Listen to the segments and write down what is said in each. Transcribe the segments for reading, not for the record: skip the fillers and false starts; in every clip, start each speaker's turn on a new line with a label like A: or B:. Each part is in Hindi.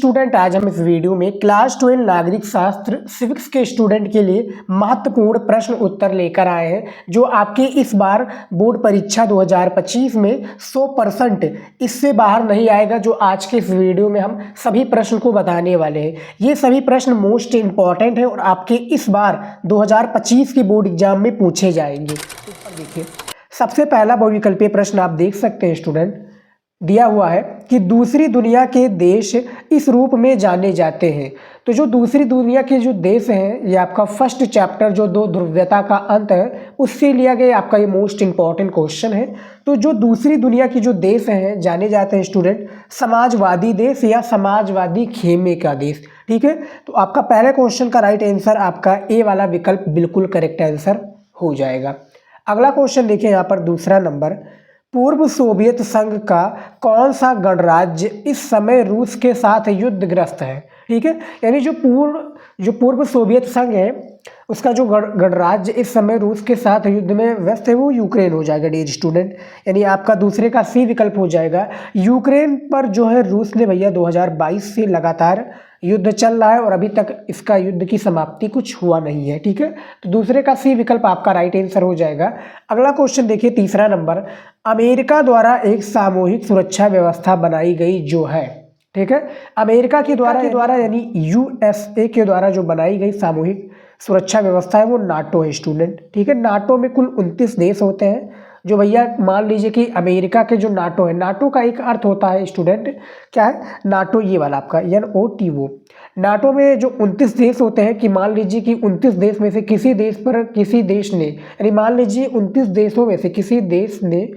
A: स्टूडेंट आज हम इस वीडियो में क्लास 12 नागरिक शास्त्र सिविक्स के स्टूडेंट के लिए महत्वपूर्ण प्रश्न उत्तर लेकर आए हैं जो आपके इस बार बोर्ड परीक्षा 2025 में 100% इससे बाहर नहीं आएगा। जो आज के इस वीडियो में हम सभी प्रश्न को बताने वाले हैं, ये सभी प्रश्न मोस्ट इंपॉर्टेंट है और आपके इस बार 2025 के बोर्ड एग्जाम में पूछे जाएंगे। ऊपर देखिए, सबसे पहला बहुविकल्पीय प्रश्न आप देख सकते हैं स्टूडेंट, दिया हुआ है कि दूसरी दुनिया के देश इस रूप में जाने जाते हैं। तो जो दूसरी दुनिया के जो देश हैं, ये आपका फर्स्ट चैप्टर जो दो ध्रुवीयता का अंत है उससे लिया गया आपका ये मोस्ट इंपॉर्टेंट क्वेश्चन है। तो जो दूसरी दुनिया की जो देश हैं जाने जाते हैं स्टूडेंट, समाजवादी देश या समाजवादी खेमे का देश। ठीक है, तो आपका पहले क्वेश्चन का राइट आंसर आपका ए वाला विकल्प बिल्कुल करेक्ट आंसर हो जाएगा। अगला क्वेश्चन देखिए यहाँ पर दूसरा नंबर, पूर्व सोवियत संघ का कौन सा गणराज्य इस समय रूस के साथ युद्धग्रस्त है। ठीक है, यानी जो पूर्व सोवियत संघ है उसका जो गणराज्य इस समय रूस के साथ युद्ध में व्यस्त है वो यूक्रेन हो जाएगा डियर स्टूडेंट। यानी आपका दूसरे का सी विकल्प हो जाएगा। यूक्रेन पर जो है रूस ने भैया 2022 से लगातार युद्ध चल रहा है और अभी तक इसका युद्ध की समाप्ति कुछ हुआ नहीं है। ठीक है, तो दूसरे का सी विकल्प आपका राइट आंसर हो जाएगा। अगला क्वेश्चन देखिए तीसरा नंबर, अमेरिका द्वारा एक सामूहिक सुरक्षा व्यवस्था बनाई गई जो है। ठीक है, अमेरिका के द्वारा यानी यूएसए के द्वारा जो बनाई गई सामूहिक सुरक्षा व्यवस्था है वो नाटो है स्टूडेंट। ठीक है, नाटो में कुल 29 देश होते हैं। जो भैया मान लीजिए कि अमेरिका के जो नाटो है, नाटो का एक अर्थ होता है स्टूडेंट, क्या है नाटो, ये वाला आपका NOTO। नाटो में जो 29 देश होते हैं कि मान लीजिए कि 29 देश में से किसी देश पर किसी देश ने, यानी मान लीजिए 29 देशों में से किसी देश ने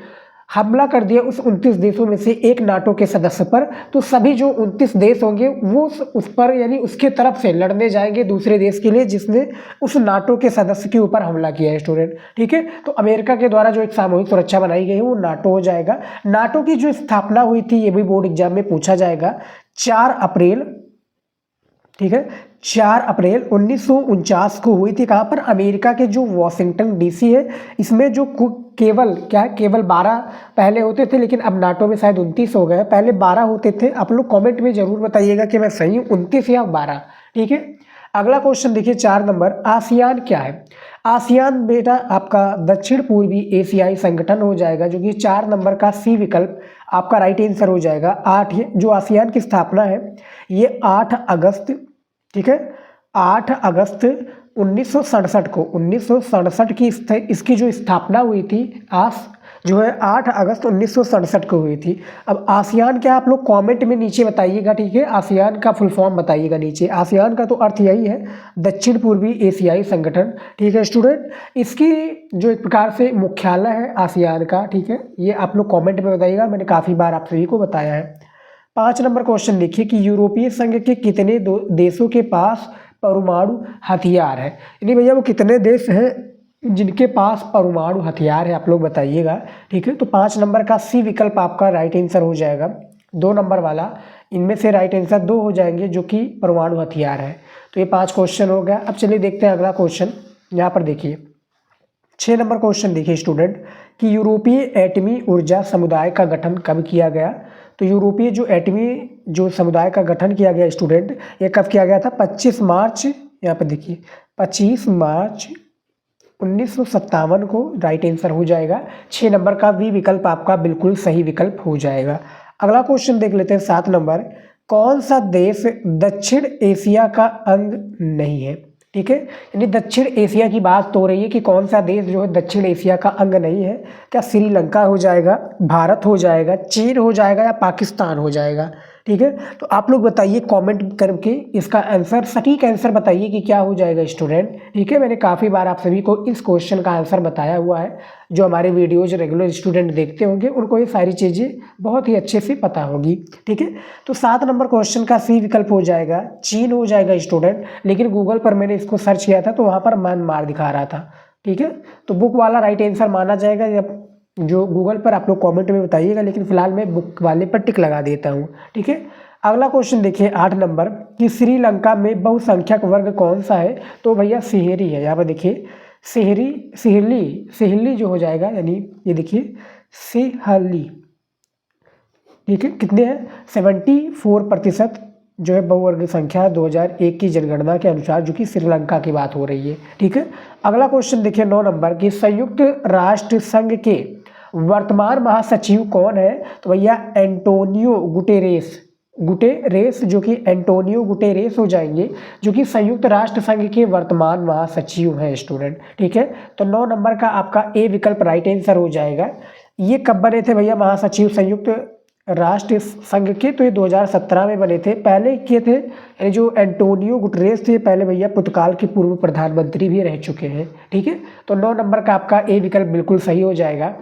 A: हमला कर दिया उस 29 देशों में से एक नाटो के सदस्य पर, तो सभी जो 29 देश होंगे वो उस पर यानी उसके तरफ से लड़ने जाएंगे दूसरे देश के लिए जिसने उस नाटो के सदस्य के ऊपर हमला किया है स्टूडेंट। ठीक है, तो अमेरिका के द्वारा जो एक सामूहिक सुरक्षा बनाई गई है वो नाटो हो जाएगा। नाटो की जो स्थापना हुई थी ये भी बोर्ड एग्जाम में पूछा जाएगा, 4 अप्रैल, ठीक है, 4 अप्रैल 1949 को हुई थी। कहाँ पर? अमेरिका के जो वॉशिंगटन DC है, इसमें जो केवल 12 पहले होते थे लेकिन अब नाटो में शायद 29 हो गए, पहले 12 होते थे। आप लोग कमेंट में जरूर बताइएगा कि मैं सही हूँ, 29 या 12। ठीक है, अगला क्वेश्चन देखिए 4 नंबर, आसियान क्या है। आसियान बेटा आपका दक्षिण पूर्वी एशियाई संगठन हो जाएगा, जो कि 4 नंबर का सी विकल्प आपका राइट आंसर हो जाएगा। 8 जो आसियान की स्थापना है ये 8 अगस्त, ठीक है, 8 अगस्त 1967 की इसकी जो स्थापना हुई थी जो है 8 अगस्त 1967 को हुई थी। अब आसियान क्या, आप लोग कमेंट में नीचे बताइएगा। ठीक है, आसियान का फुल फॉर्म बताइएगा नीचे। आसियान का तो अर्थ यही है, दक्षिण पूर्वी एशियाई संगठन। ठीक है स्टूडेंट, इसकी जो एक प्रकार से मुख्यालय है आसियान का। ठीक है, ये आप लोग कमेंट में बताइएगा, मैंने काफ़ी बार आप सभी को बताया है। 5 नंबर क्वेश्चन देखिए कि यूरोपीय संघ के कितने देशों के पास परमाणु हथियार है। यानी भैया वो कितने देश हैं जिनके पास परमाणु हथियार है, आप लोग बताइएगा। ठीक है, तो 5 नंबर का सी विकल्प आपका राइट आंसर हो जाएगा। 2 नंबर वाला, इनमें से राइट आंसर 2 हो जाएंगे जो कि परमाणु हथियार है। तो ये 5 क्वेश्चन हो गया। अब चलिए देखते हैं अगला क्वेश्चन। यहाँ पर देखिए 6 नंबर क्वेश्चन देखिए स्टूडेंट कि यूरोपीय एटमी ऊर्जा समुदाय का गठन कब किया गया। तो यूरोपीय जो एटमी जो समुदाय का गठन किया गया स्टूडेंट, ये कब किया गया था? 25 मार्च, यहाँ पर देखिए 25 मार्च 1957 को राइट आंसर हो जाएगा। 6 नंबर का भी विकल्प आपका बिल्कुल सही विकल्प हो जाएगा। अगला क्वेश्चन देख लेते हैं 7 नंबर, कौन सा देश दक्षिण एशिया का अंग नहीं है। ठीक है, यानी दक्षिण एशिया की बात तो हो रही है कि कौन सा देश जो है दक्षिण एशिया का अंग नहीं है। क्या श्रीलंका हो जाएगा, भारत हो जाएगा, चीन हो जाएगा या पाकिस्तान हो जाएगा। ठीक है, तो आप लोग बताइए कमेंट करके इसका आंसर, सटीक आंसर बताइए कि क्या हो जाएगा स्टूडेंट। ठीक है, मैंने काफ़ी बार आप सभी को इस क्वेश्चन का आंसर बताया हुआ है। जो हमारे वीडियोज रेगुलर स्टूडेंट देखते होंगे उनको ये सारी चीज़ें बहुत ही अच्छे से पता होगी। ठीक है, तो 7 नंबर क्वेश्चन का सी विकल्प हो जाएगा, चीन हो जाएगा स्टूडेंट। लेकिन गूगल पर मैंने इसको सर्च किया था तो वहाँ पर म्यांमार दिखा रहा था। ठीक है, तो बुक वाला राइट आंसर माना जाएगा या जो गूगल पर, आप लोग कमेंट में बताइएगा, लेकिन फिलहाल मैं बुक वाले पर टिक लगा देता हूँ। ठीक है, अगला क्वेश्चन देखिए 8 नंबर कि श्रीलंका में बहुसंख्यक वर्ग कौन सा है। तो भैया सिहेरी है। यहाँ पर देखिए सिहली जो हो जाएगा, यानी ये देखिए सिहली। ठीक है, कितने हैं? 74%। जो है बहुवर्गीय संख्या 2001 की जनगणना के अनुसार, जो कि श्रीलंका की बात हो रही है। ठीक है, अगला क्वेश्चन देखिए 9 नंबर की, संयुक्त राष्ट्र संघ के वर्तमान महासचिव कौन है? तो भैया एंटोनियो गुटेरेस, जो कि एंटोनियो गुटेरेस हो जाएंगे, जो कि संयुक्त राष्ट्र संघ के वर्तमान महासचिव हैं स्टूडेंट। ठीक है, तो 9 नंबर का आपका ए विकल्प राइट आंसर हो जाएगा। ये कब बने थे भैया महासचिव संयुक्त राष्ट्र संघ के? तो ये 2017 में बने थे। पहले किए थे, ये जो एंटोनियो गुटरेस थे पहले भैया पुर्तगाल के पूर्व प्रधानमंत्री भी रह चुके हैं। ठीक है, तो 9 नंबर का आपका ए विकल्प बिल्कुल सही हो जाएगा।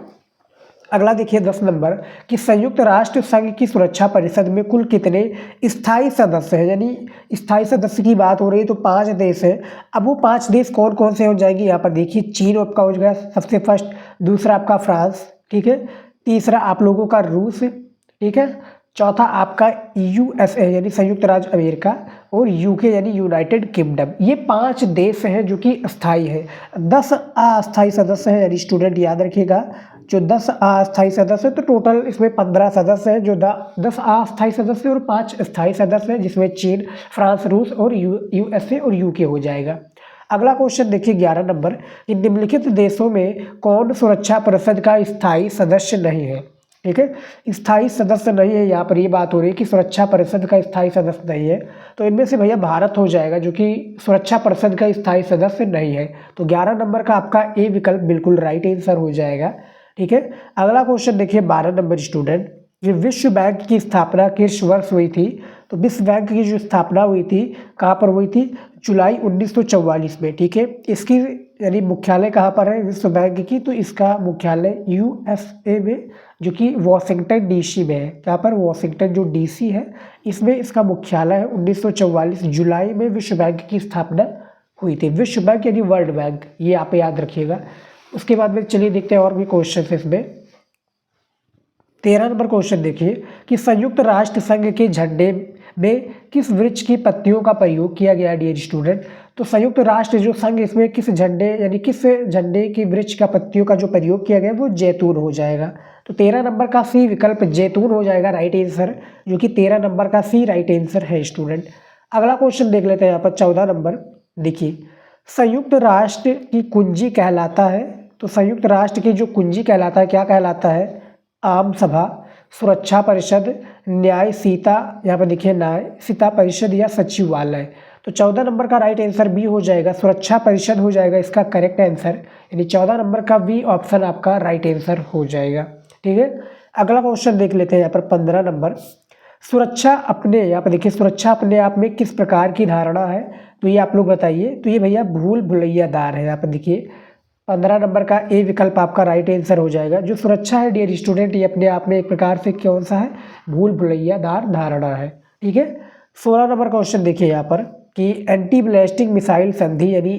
A: अगला देखिए 10 नंबर कि संयुक्त राष्ट्र संघ की सुरक्षा परिषद में कुल कितने स्थायी सदस्य हैं? यानी स्थायी सदस्य की बात हो रही है तो 5 देश हैं। अब वो 5 देश कौन कौन से हो जाएंगे? यहाँ पर देखिए, चीन आपका हो जाएगा सबसे फर्स्ट, दूसरा आपका फ्रांस, ठीक है, तीसरा आप लोगों का रूस, ठीक है, चौथा आपका यूएसए यानी संयुक्त राज्य अमेरिका, और यूके यानी यूनाइटेड किंगडम। ये 5 देश हैं जो कि अस्थायी हैं। 10 अस्थायी सदस्य हैं, यानी स्टूडेंट याद रखिएगा, जो 10 अस्थायी सदस्य, तो टोटल इसमें 15 सदस्य हैं, जो 10 अस्थायी सदस्य और 5 स्थायी सदस्य हैं, जिसमें चीन, फ्रांस, रूस और यूएसए और यूके हो जाएगा। अगला क्वेश्चन देखिए 11 नंबर कि निम्नलिखित देशों में कौन सुरक्षा परिषद का स्थायी सदस्य नहीं है? ठीक है, स्थायी सदस्य नहीं है, यहाँ पर ये बात हो रही है कि सुरक्षा परिषद का स्थायी सदस्य नहीं है, तो इनमें से भैया भारत हो जाएगा, जो कि सुरक्षा परिषद का स्थायी सदस्य नहीं है। तो 11 नंबर का आपका ए विकल्प बिल्कुल राइट आंसर हो जाएगा। ठीक है, अगला क्वेश्चन देखिए 12 नंबर स्टूडेंट, ये विश्व बैंक की स्थापना किस वर्ष हुई थी? तो विश्व बैंक की जो स्थापना हुई थी कहाँ पर हुई थी? जुलाई 1944 में। ठीक है, इसकी यानी मुख्यालय कहाँ पर है विश्व बैंक की? तो इसका मुख्यालय यूएसए में, जो कि वॉशिंगटन डीसी में है। यहाँ पर वॉशिंगटन जो डीसी है इसमें इसका मुख्यालय है। 1944 जुलाई में विश्व बैंक की स्थापना हुई थी। विश्व बैंक यानी वर्ल्ड बैंक, ये आप याद रखिएगा। उसके बाद में चलिए देखते हैं और भी क्वेश्चन इसमें। 13 नंबर क्वेश्चन देखिए कि संयुक्त राष्ट्र संघ के झंडे में किस वृक्ष की पत्तियों का प्रयोग किया गया डियर स्टूडेंट? तो संयुक्त राष्ट्र जो संघ, इसमें किस झंडे यानी किस झंडे की वृक्ष का पत्तियों का जो प्रयोग किया गया वो जैतून हो जाएगा। तो 13 नंबर का सी विकल्प जैतून हो जाएगा राइट आंसर, जो कि 13 नंबर का सी राइट आंसर है स्टूडेंट। अगला क्वेश्चन देख लेते हैं यहाँ पर 14 नंबर। देखिए, संयुक्त राष्ट्र की कुंजी कहलाता है, तो संयुक्त राष्ट्र की जो कुंजी कहलाता है क्या कहलाता है? आम सभा, सुरक्षा परिषद, न्याय सीता, यहाँ पर देखिए न्याय सीता परिषद या सचिवालय। तो 14 नंबर का राइट आंसर बी हो जाएगा, सुरक्षा परिषद हो जाएगा इसका करेक्ट आंसर, यानी 14 नंबर का बी ऑप्शन आपका राइट आंसर हो जाएगा। ठीक है, अगला क्वेश्चन देख लेते हैं यहाँ पर 15 नंबर। सुरक्षा अपने, यहाँ पर देखिए सुरक्षा अपने आप में किस प्रकार की धारणा है? तो ये आप लोग बताइए। तो ये भैया भूल भुलैयादार है। यहाँ पर देखिए 15 नंबर का ए विकल्प आपका राइट आंसर हो जाएगा। जो सुरक्षा है डियर स्टूडेंट, ये अपने आप में एक प्रकार से कौन सा है? भूल भुलैयादार धारणा है। ठीक है, 16 नंबर क्वेश्चन देखिए यहाँ पर कि एंटी बैलिस्टिक मिसाइल संधि यानी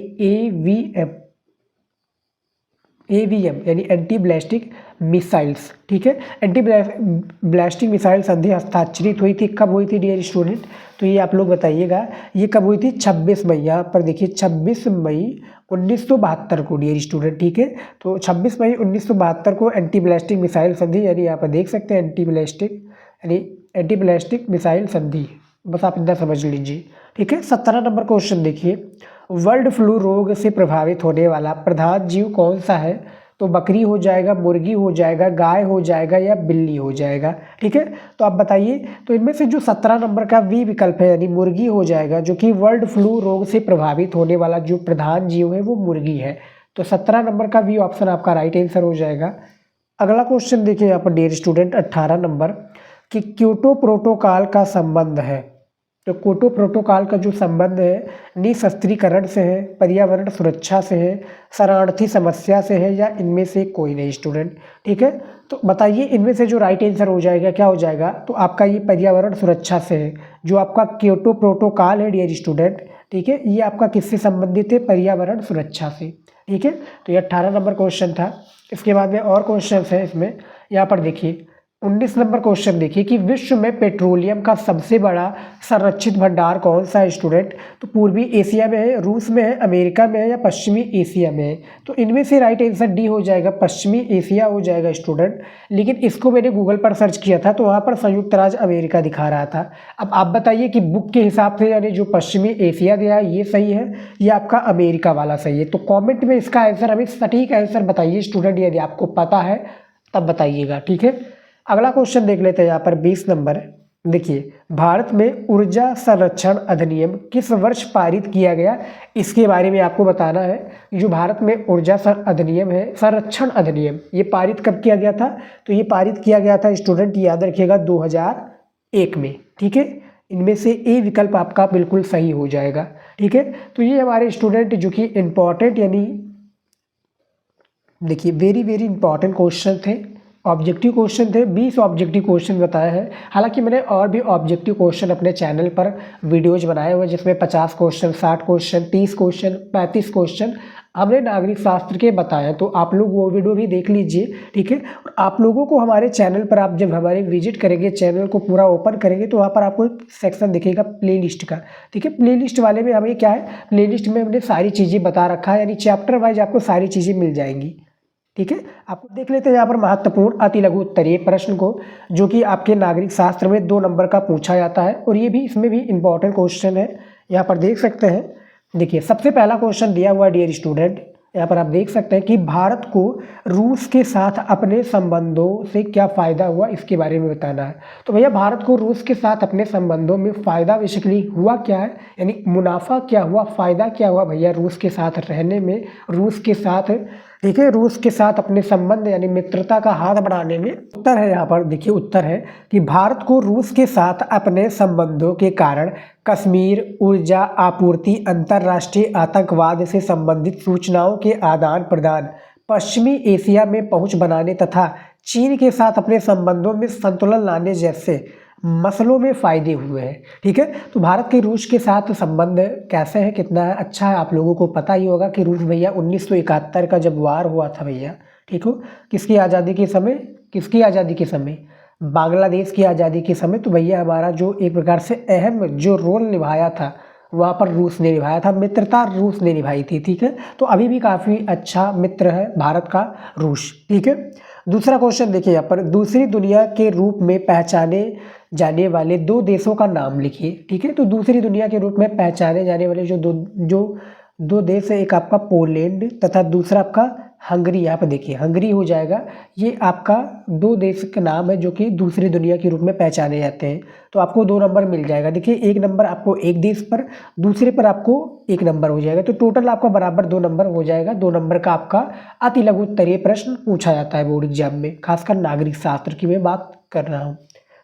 A: एवीएम यानी एंटी बैलिस्टिक मिसाइल्स, ठीक है, एंटी बैलिस्टिक मिसाइल संधि हस्ताक्षरित हुई थी, कब हुई थी डियर स्टूडेंट? तो ये आप लोग बताइएगा। ये कब हुई थी? 26 मई, यहाँ पर देखिए 26 मई 1972 को डियर स्टूडेंट। ठीक है, तो 26 मई 1972 को एंटी बैलिस्टिक मिसाइल संधि, यानी यहाँ पर देख सकते हैं एंटी बैलिस्टिक मिसाइल संधि, बस आप इतना समझ लीजिए। ठीक है, 17 नंबर क्वेश्चन देखिए, वर्ल्ड फ्लू रोग से प्रभावित होने वाला प्रधान जीव कौन सा है? तो बकरी हो जाएगा, मुर्गी हो जाएगा, गाय हो जाएगा या बिल्ली हो जाएगा। ठीक है, तो आप बताइए। तो इनमें से जो 17 नंबर का वी विकल्प है यानी मुर्गी हो जाएगा, जो कि वर्ल्ड फ्लू रोग से प्रभावित होने वाला जो प्रधान जीव है वो मुर्गी है। तो 17 नंबर का वी ऑप्शन आपका राइट आंसर हो जाएगा। अगला क्वेश्चन देखिए यहाँ पर डियर स्टूडेंट 18 नंबर कि क्योटो प्रोटोकॉल का संबंध है। तो क्योटो प्रोटोकॉल का जो संबंध है निशस्त्रीकरण से है, पर्यावरण सुरक्षा से है, शरणार्थी समस्या से है, या इनमें से कोई नहीं स्टूडेंट। ठीक है, तो बताइए इनमें से जो राइट आंसर हो जाएगा क्या हो जाएगा? तो आपका ये पर्यावरण सुरक्षा से है। जो आपका क्योटो प्रोटोकॉल है डियर स्टूडेंट, ठीक है, ये आपका किससे संबंधित है? पर्यावरण सुरक्षा से। ठीक है, तो ये 18 नंबर क्वेश्चन था। इसके बाद में और क्वेश्चन है इसमें, यहाँ पर देखिए 19 नंबर क्वेश्चन देखिए कि विश्व में पेट्रोलियम का सबसे बड़ा संरक्षित भंडार कौन सा है स्टूडेंट। तो पूर्वी एशिया में है, रूस में है, अमेरिका में है या पश्चिमी एशिया में है। तो इनमें से राइट आंसर डी हो जाएगा, पश्चिमी एशिया हो जाएगा स्टूडेंट। लेकिन इसको मैंने गूगल पर सर्च किया था तो वहाँ पर संयुक्त राज्य अमेरिका दिखा रहा था। अब आप बताइए कि बुक के हिसाब से यानी जो पश्चिमी एशिया दिया है ये सही है या आपका अमेरिका वाला सही है। तो कॉमेंट में इसका आंसर हमें सटीक आंसर बताइए स्टूडेंट, यदि आपको पता है तब बताइएगा, ठीक है। अगला क्वेश्चन देख लेते हैं यहाँ पर 20 नंबर। देखिए भारत में ऊर्जा संरक्षण अधिनियम किस वर्ष पारित किया गया, इसके बारे में आपको बताना है। जो भारत में ऊर्जा अधिनियम है, संरक्षण अधिनियम, ये पारित कब किया गया था। तो ये पारित किया गया था स्टूडेंट, याद रखिएगा 2001 में, ठीक है। इनमें से ए विकल्प आपका बिल्कुल सही हो जाएगा, ठीक है। तो ये हमारे स्टूडेंट जो कि इम्पॉर्टेंट यानी देखिए वेरी वेरी इंपॉर्टेंट क्वेश्चन थे, ऑब्जेक्टिव क्वेश्चन थे। 20 ऑब्जेक्टिव क्वेश्चन बताए हैं। हालांकि मैंने और भी ऑब्जेक्टिव क्वेश्चन अपने चैनल पर वीडियोज बनाए हुए जिसमें 50 क्वेश्चन, 60 क्वेश्चन, 30 क्वेश्चन, 35 क्वेश्चन हमने नागरिक शास्त्र के बताए हैं। तो आप लोग वो वीडियो भी देख लीजिए, ठीक है। और आप लोगों को हमारे चैनल पर आप जब हमारे विजिट करेंगे, चैनल को पूरा ओपन करेंगे तो वहाँ पर आपको एक सेक्शन दिखेगा प्लेलिस्ट का, ठीक है। प्लेलिस्ट वाले में हमें क्या है, प्लेलिस्ट में हमने सारी चीज़ें बता रखा है, यानी चैप्टर वाइज आपको सारी चीज़ें मिल जाएंगी, ठीक है। आपको देख लेते हैं यहाँ पर महत्वपूर्ण अति लघु उत्तरीय प्रश्न को, जो कि आपके नागरिक शास्त्र में 2 नंबर का पूछा जाता है और ये भी इसमें भी इंपॉर्टेंट क्वेश्चन है। यहाँ पर देख सकते हैं, देखिए सबसे पहला क्वेश्चन दिया हुआ डियर स्टूडेंट, यहाँ पर आप देख सकते हैं कि भारत को रूस के साथ अपने संबंधों से क्या फ़ायदा हुआ, इसके बारे में बताना है। तो भैया भारत को रूस के साथ अपने संबंधों में फ़ायदा बेसिकली हुआ क्या है, यानी मुनाफा क्या हुआ, फ़ायदा क्या हुआ भैया रूस के साथ रहने में, रूस के साथ, ठीक है, रूस के साथ अपने संबंध यानी मित्रता का हाथ बढ़ाने में। उत्तर है यहाँ पर, देखिए उत्तर है कि भारत को रूस के साथ अपने संबंधों के कारण कश्मीर, ऊर्जा आपूर्ति, अंतर्राष्ट्रीय आतंकवाद से संबंधित सूचनाओं के आदान प्रदान, पश्चिमी एशिया में पहुंच बनाने तथा चीन के साथ अपने संबंधों में संतुलन लाने जैसे मसलों में फ़ायदे हुए हैं, ठीक है। तो भारत के रूस के साथ संबंध कैसे है, कितना है, अच्छा है। आप लोगों को पता ही होगा कि रूस भैया 1971 का जब वार हुआ था भैया, ठीक हो, किसकी आज़ादी के समय, किसकी आज़ादी के समय, बांग्लादेश की आज़ादी के समय। तो भैया हमारा जो एक प्रकार से अहम जो रोल निभाया था वहाँ पर रूस ने निभाया था, मित्रता रूस ने निभाई थी, ठीक है। तो अभी भी काफ़ी अच्छा मित्र है भारत का रूस, ठीक है। दूसरा क्वेश्चन देखिए यहाँ पर, दूसरी दुनिया के रूप में पहचाने जाने वाले 2 देशों का नाम लिखिए, ठीक है। तो दूसरी दुनिया के रूप में पहचाने जाने वाले जो दो देश है, एक आपका पोलैंड तथा दूसरा आपका हंगरी। यहाँ पर देखिए हंगरी हो जाएगा, ये आपका 2 देश का नाम है जो कि दूसरी दुनिया के रूप में पहचाने जाते हैं। तो आपको 2 नंबर मिल जाएगा। देखिए 1 नंबर आपको एक देश पर, दूसरे पर आपको 1 नंबर हो जाएगा। तो टोटल आपका बराबर 2 नंबर हो जाएगा। 2 नंबर का आपका अति लघु उत्तरीय प्रश्न पूछा जाता है बोर्ड एग्जाम में, खासकर नागरिक शास्त्र की मैं बात कर रहा हूँ।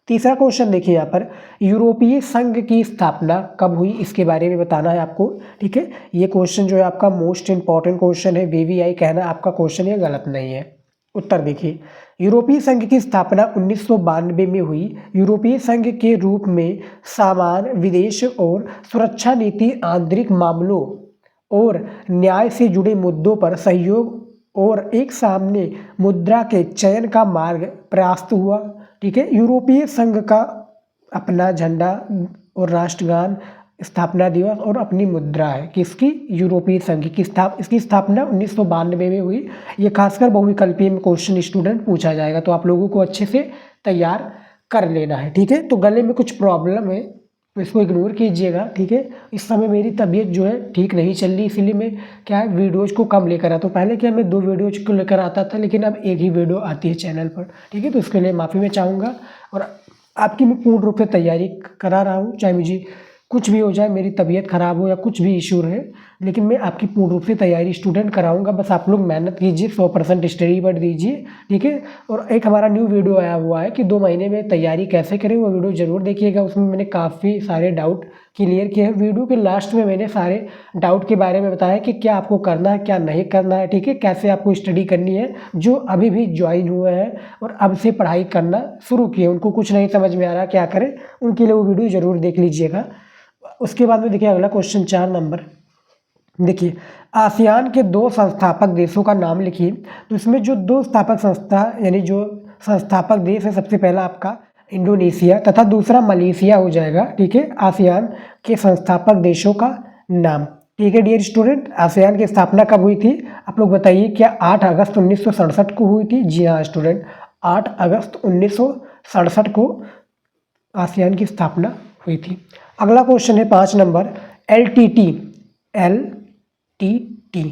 A: तीसरा क्वेश्चन देखिए यहाँ पर, यूरोपीय संघ की स्थापना कब हुई, इसके बारे में बताना है आपको, ठीक है। ये क्वेश्चन जो है आपका मोस्ट इंपॉर्टेंट क्वेश्चन है, VVI कहना आपका क्वेश्चन ये गलत नहीं है। उत्तर देखिए, यूरोपीय संघ की स्थापना 1992 में हुई। यूरोपीय संघ के रूप में सामान, विदेश और सुरक्षा नीति, आंतरिक मामलों और न्याय से जुड़े मुद्दों पर सहयोग और एक सामने मुद्रा के चयन का मार्ग प्रयास्त हुआ, ठीक है। यूरोपीय संघ का अपना झंडा और राष्ट्रगान, स्थापना दिवस और अपनी मुद्रा है, किसकी, यूरोपीय संघ की। इसकी स्थापना 1992 में हुई। ये खासकर बहुविकल्पीय में क्वेश्चन स्टूडेंट पूछा जाएगा, तो आप लोगों को अच्छे से तैयार कर लेना है, ठीक है। तो गले में कुछ प्रॉब्लम है तो इसको इग्नोर कीजिएगा, ठीक है। इस समय मेरी तबीयत जो है ठीक नहीं चल रही, इसीलिए मैं क्या है वीडियोज को कम लेकर आता हूँ। पहले क्या मैं 2 वीडियोज को लेकर आता था, लेकिन अब 1 ही वीडियो आती है चैनल पर, ठीक है। तो इसके लिए माफ़ी मैं चाहूँगा और आपकी मैं पूर्ण रूप से तैयारी करा रहा हूँ, चाहे मुझे कुछ भी हो जाए, मेरी तबीयत ख़राब हो या कुछ भी इशू रहे, लेकिन मैं आपकी पूर्ण रूप से तैयारी स्टूडेंट कराऊंगा। बस आप लोग मेहनत कीजिए, 100% स्टडी पर दीजिए, ठीक है। और एक हमारा न्यू वीडियो आया हुआ है कि 2 महीने में तैयारी कैसे करें, वो वीडियो ज़रूर देखिएगा। उसमें मैंने काफ़ी सारे डाउट क्लियर किए हैं। वीडियो के लास्ट में मैंने सारे डाउट के बारे में बताया कि क्या आपको करना है, क्या नहीं करना है, ठीक है, कैसे आपको स्टडी करनी है। जो अभी भी ज्वाइन हुए हैं और अब से पढ़ाई करना शुरू किए, उनको कुछ नहीं समझ में आ रहा क्या करें, उनके लिए वो वीडियो ज़रूर देख लीजिएगा। उसके बाद में देखिए अगला क्वेश्चन 4 नंबर, देखिए आसियान के 2 संस्थापक देशों का नाम लिखिए। तो इसमें जो 2 स्थापक संस्था यानी जो संस्थापक देश है सबसे पहला आपका इंडोनेशिया तथा दूसरा मलेशिया हो जाएगा। ठीक है, आसियान के संस्थापक देशों का नाम। ठीक है डियर स्टूडेंट, आसियान की स्थापना कब हुई थी आप लोग बताइए? क्या 8 अगस्त 1967 को हुई थी? जी हाँ स्टूडेंट, 8 अगस्त 1967 को आसियान की स्थापना हुई थी। अगला क्वेश्चन है 5 नंबर, LTT। LTT,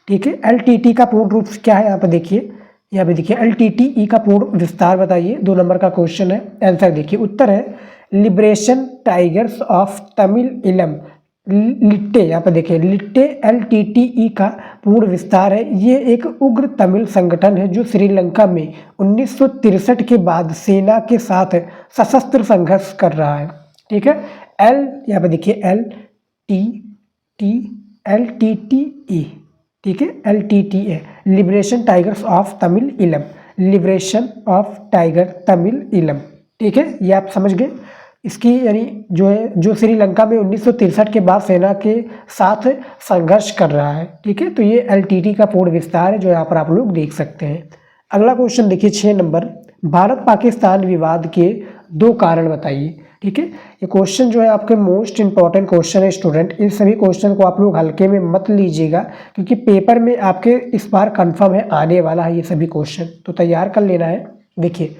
A: ठीक है, LTT का पूर्ण रूप क्या है? यहाँ पे देखिए, यहाँ पे देखिए LTTE का पूर्ण विस्तार बताइए। 2 नंबर का क्वेश्चन है। आंसर देखिए, उत्तर है लिबरेशन टाइगर्स ऑफ तमिल इलम। लिट्टे, यहाँ पे देखिए लिट्टे LTTE का पूर्ण विस्तार है। ये एक उग्र तमिल संगठन है जो श्रीलंका में 1963 के बाद सेना के साथ सशस्त्र संघर्ष कर रहा है। ठीक है, यहाँ पे देखिए LTTE, ठीक है, LTTA, liberation tigers of Tamil इलम, लिबरेशन ऑफ टाइगर तमिल इलम। ठीक है, ये आप समझ गए। इसकी यानी जो है जो श्रीलंका में 1963 के बाद सेना के साथ संघर्ष कर रहा है। ठीक है, तो ये LTT का पूर्ण विस्तार है जो यहाँ पर आप लोग देख सकते हैं। अगला क्वेश्चन देखिए 6 नंबर, भारत पाकिस्तान विवाद के 2 कारण बताइए। ठीक है, ये क्वेश्चन जो है आपके मोस्ट इंपॉर्टेंट क्वेश्चन है स्टूडेंट। इन सभी क्वेश्चन को आप लोग हल्के में मत लीजिएगा क्योंकि पेपर में आपके इस बार कंफर्म है आने वाला है ये सभी क्वेश्चन, तो तैयार कर लेना है। देखिए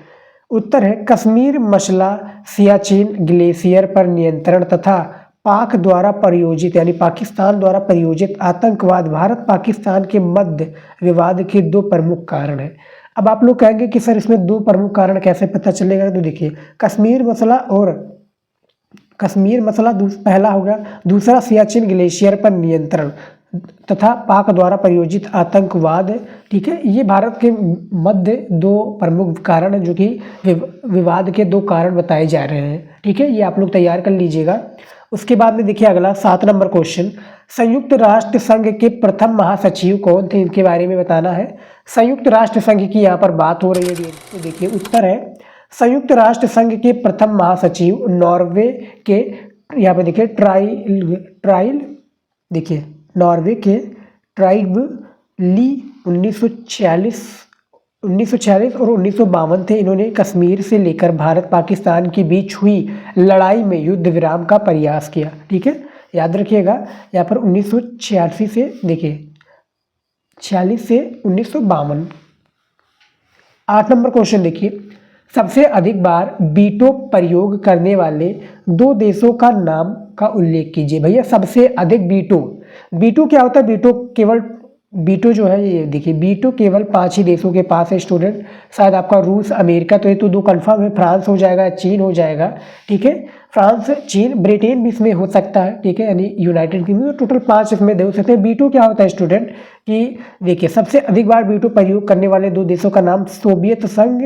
A: उत्तर है कश्मीर मसला सियाचिन ग्लेशियर पर नियंत्रण तथा पाक द्वारा प्रायोजित यानी पाकिस्तान द्वारा प्रायोजित आतंकवाद भारत पाकिस्तान के मध्य विवाद के 2 प्रमुख कारण हैं। अब आप लोग कहेंगे कि सर इसमें 2 प्रमुख कारण कैसे पता चलेगा? तो देखिए कश्मीर मसला पहला हो गया, दूसरा सियाचिन ग्लेशियर पर नियंत्रण तथा पाक द्वारा प्रायोजित आतंकवाद। ठीक है, ये भारत के मध्य 2 प्रमुख कारण हैं जो कि विवाद के 2 कारण बताए जा रहे हैं। ठीक है, ये आप लोग तैयार कर लीजिएगा। उसके बाद में देखिए अगला 7 नंबर क्वेश्चन, संयुक्त राष्ट्र संघ के प्रथम महासचिव कौन थे? इनके बारे में बताना है। संयुक्त राष्ट्र संघ की यहाँ पर बात हो रही है, तो देखिए उत्तर है संयुक्त राष्ट्र संघ के प्रथम महासचिव नॉर्वे के, यहाँ पे देखिए देखिए नॉर्वे के ट्राइब ली 1946 और 1952 थे। इन्होंने कश्मीर से लेकर भारत पाकिस्तान के बीच हुई लड़ाई में युद्ध विराम का प्रयास किया। ठीक है, याद रखिएगा यहाँ पर 1986 से देखिए 46 से 1952। 8 नंबर क्वेश्चन देखिए, सबसे अधिक बार वीटो प्रयोग करने वाले 2 देशों का नाम का उल्लेख कीजिए। भैया सबसे अधिक वीटो क्या होता है? वीटो जो है ये देखिए वीटो केवल 5 ही देशों के पास है स्टूडेंट, शायद आपका रूस अमेरिका, तो ये तो 2 कंफर्म है, फ्रांस हो जाएगा, चीन हो जाएगा। ठीक है, फ्रांस चीन ब्रिटेन भी इसमें हो सकता है। ठीक है, यानी यूनाइटेड किंगडम, टोटल 5 इसमें दे सकते हैं। वीटो क्या होता है स्टूडेंट कि देखिए सबसे अधिक बार वीटो प्रयोग करने वाले 2 देशों का नाम सोवियत संघ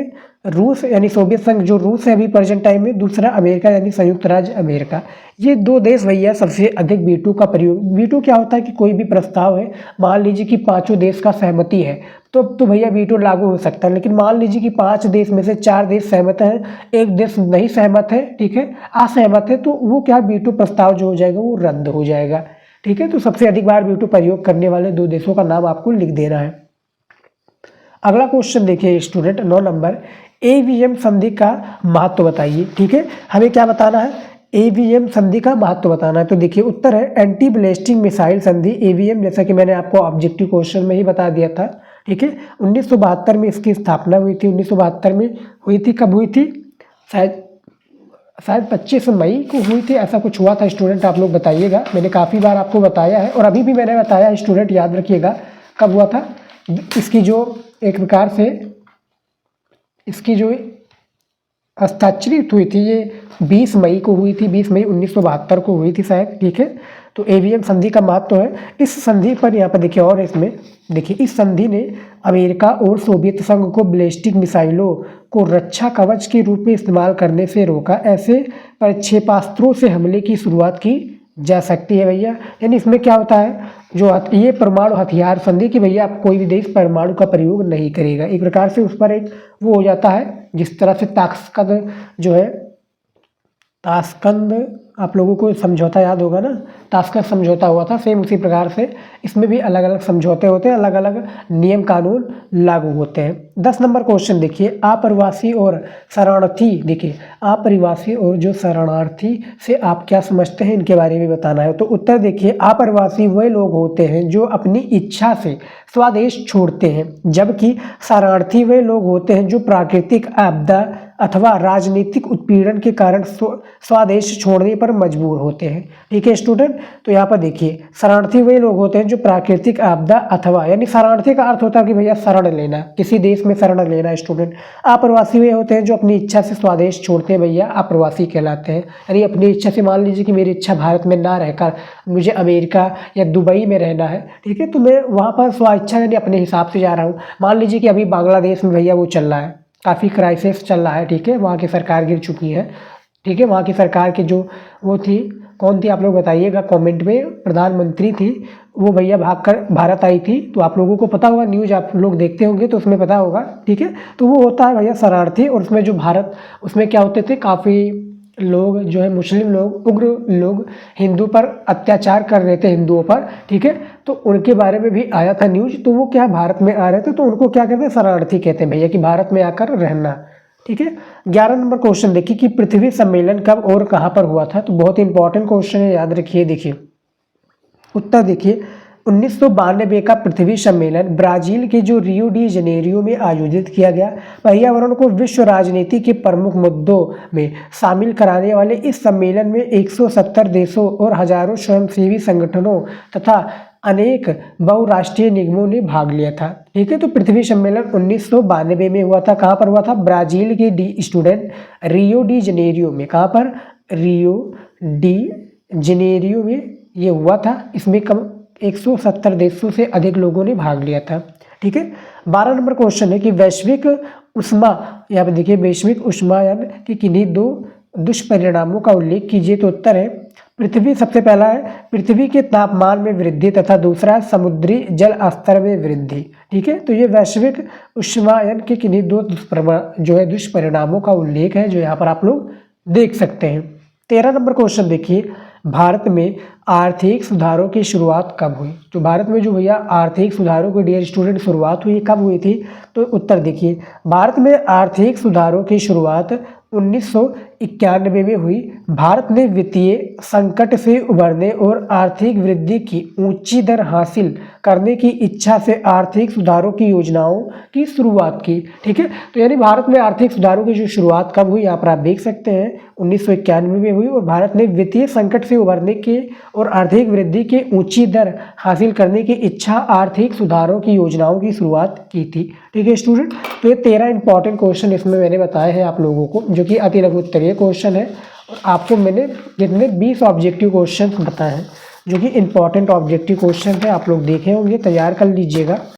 A: रूस यानी सोवियत संघ जो रूस है अभी प्रेजेंट टाइम में, दूसरा अमेरिका यानी संयुक्त राज्य अमेरिका। ये 2 देश भैया सबसे अधिक वीटो का प्रयोग। वीटो क्या होता है कि कोई भी प्रस्ताव है, मान लीजिए कि 5 देश का सहमति है तो भैया वीटो लागू हो सकता है। लेकिन मान लीजिए कि 5 देश में से 4 देश सहमत हैं, 1 देश नहीं सहमत है, ठीक है, असहमत है, तो वो क्या वीटो प्रस्ताव जो हो जाएगा वो रद्द हो जाएगा। ठीक है, तो सबसे अधिक बार वीटो प्रयोग करने वाले 2 देशों का नाम आपको लिख देना है। अगला क्वेश्चन देखिए स्टूडेंट 9 नंबर, AVM संधि का महत्व बताइए। ठीक है, हमें क्या बताना है? AVM संधि का महत्व बताना है। तो देखिए उत्तर है एंटी बैलिस्टिक मिसाइल संधि AVM, जैसा कि मैंने आपको ऑब्जेक्टिव क्वेश्चन में ही बता दिया था। ठीक है, 1972 में इसकी स्थापना हुई थी। 1972 में हुई थी, कब हुई थी? शायद 25 मई को हुई थी, ऐसा कुछ हुआ था स्टूडेंट, आप लोग बताइएगा। मैंने काफ़ी बार आपको बताया है और अभी भी मैंने बताया है स्टूडेंट, याद रखिएगा कब हुआ था। इसकी जो एक प्रकार से इसकी जो हस्ताक्षरित हुई थी ये 20 मई को हुई थी, 20 मई 1972 को हुई थी शायद। ठीक है, तो AVM संधि का महत्व है। इस संधि पर यहाँ पर देखिए, और इसमें देखिए इस संधि ने अमेरिका और सोवियत संघ को बैलिस्टिक मिसाइलों को रक्षा कवच के रूप में इस्तेमाल करने से रोका। ऐसे प्रक्षेपास्त्रों से हमले की शुरुआत की जा सकती है भैया। यानी इसमें क्या होता है, जो ये परमाणु हथियार संधि की भैया आप कोई भी देश परमाणु का प्रयोग नहीं करेगा। एक प्रकार से उस पर एक वो हो जाता है, जिस तरह से ताशकंद जो है ताशकंद आप लोगों को समझौता याद होगा ना, तास्कस समझौता हुआ था, सेम उसी प्रकार से इसमें भी अलग अलग समझौते होते हैं, अलग अलग नियम कानून लागू होते हैं। 10 नंबर क्वेश्चन देखिए, अप्रवासी और शरणार्थी। देखिए अप्रवासी और जो शरणार्थी से आप क्या समझते हैं, इनके बारे में बताना है। तो उत्तर देखिए, अप्रवासी वह लोग होते हैं जो अपनी इच्छा से स्वदेश छोड़ते हैं, जबकि शरणार्थी वे लोग होते हैं जो प्राकृतिक आपदा अथवा राजनीतिक उत्पीड़न के कारण स्वदेश छोड़ने पर मजबूर होते हैं। ठीक है स्टूडेंट, तो यहाँ पर देखिए शरणार्थी वे लोग होते हैं जो प्राकृतिक आपदा अथवा, यानी शरणार्थी का अर्थ होता है कि भैया शरण लेना, किसी देश में शरण लेना स्टूडेंट। अप्रवासी वे होते हैं जो अपनी इच्छा से स्वदेश छोड़ते हैं, भैया अप्रवासी कहलाते हैं। यानी अपनी इच्छा से, मान लीजिए कि मेरी इच्छा भारत में ना रहकर मुझे अमेरिका या दुबई में रहना है, ठीक है, तो मैं वहाँ पर स्वेच्छा यानी अपने हिसाब से जा रहा हूँ। मान लीजिए कि अभी बांग्लादेश में भैया वो चल रहा है, काफ़ी क्राइसिस चल रहा है, ठीक है, वहाँ की सरकार गिर चुकी है, ठीक है, वहाँ की सरकार की जो वो थी, कौन थी आप लोग बताइएगा कमेंट में, प्रधानमंत्री थी, वो भैया भागकर भारत आई थी। तो आप लोगों को पता होगा, न्यूज़ आप लोग देखते होंगे तो उसमें पता होगा, ठीक है। तो वो होता है भैया शरणार्थी, और उसमें जो भारत, उसमें क्या होते थे, काफ़ी लोग जो है मुस्लिम लोग, उग्र लोग हिंदू पर अत्याचार कर रहे थे, हिंदुओं पर, ठीक है, तो उनके बारे में भी आया था न्यूज़। तो वो क्या भारत में आ रहे थे, तो उनको क्या कहते हैं, शरणार्थी कहते हैं भैया, कि भारत में आकर रहना, ठीक है। 11 नंबर क्वेश्चन देखिए कि पृथ्वी सम्मेलन कब और कहाँ पर हुआ था। तो बहुत ही इंपॉर्टेंट क्वेश्चन है, याद रखिए। देखिए उत्तर देखिए, 1992 का पृथ्वी सम्मेलन ब्राजील के जो रियो डी जनेरियो में आयोजित किया गया। पर्यावरण को विश्व राजनीति के प्रमुख मुद्दों में शामिल कराने वाले इस सम्मेलन में 170 देशों और हजारों स्वयंसेवी संगठनों तथा अनेक बहुराष्ट्रीय निगमों ने भाग लिया था। ठीक है, तो पृथ्वी सम्मेलन 1992 में हुआ था। कहाँ पर हुआ था? ब्राजील के रियो डी जनेरियो में। कहाँ पर? रियो डी जनेरियो में ये हुआ था। इसमें कम 170 देशों से अधिक लोगों ने भाग लिया था। ठीक है, 12 नंबर क्वेश्चन है कि वैश्विक उष्मा, यहाँ पे देखिए वैश्विक उष्मायन के किन्हीं दो दुष्परिणामों का उल्लेख कीजिए। तो उत्तर है पृथ्वी, सबसे पहला है पृथ्वी के तापमान में वृद्धि तथा दूसरा है समुद्री जल स्तर में वृद्धि। ठीक है, तो ये वैश्विक उष्मायन के किन्हीं दो दुष्परिणामों का उल्लेख है, जो यहाँ पर आप लोग देख सकते हैं। 13 नंबर क्वेश्चन देखिए, भारत में आर्थिक सुधारों की शुरुआत कब हुई? तो भारत में जो भैया आर्थिक सुधारों की डियर स्टूडेंट शुरुआत हुई, कब हुई थी? तो उत्तर देखिए, भारत में आर्थिक सुधारों की शुरुआत 1991 में हुई। भारत ने वित्तीय संकट से उबरने और आर्थिक वृद्धि की ऊंची दर हासिल करने की इच्छा से आर्थिक सुधारों की योजनाओं की शुरुआत की। ठीक है, तो यानी भारत में आर्थिक सुधारों की जो शुरुआत कब हुई, यहाँ पर आप देख सकते हैं 1991 में हुई, और भारत ने वित्तीय संकट से उबरने के और आर्थिक वृद्धि की ऊंची दर हासिल करने की इच्छा आर्थिक सुधारों की योजनाओं की शुरुआत की थी। ठीक है स्टूडेंट, तो ये 13 इंपॉर्टेंट क्वेश्चन इसमें मैंने बताए हैं आप लोगों को, जो कि अति लघु उत्तरीय क्वेश्चन है। और आपको मैंने जितने 20 ऑब्जेक्टिव क्वेश्चन बताए हैं, जो कि इंपॉर्टेंट ऑब्जेक्टिव क्वेश्चन है, आप लोग देखे होंगे, तैयार कर लीजिएगा।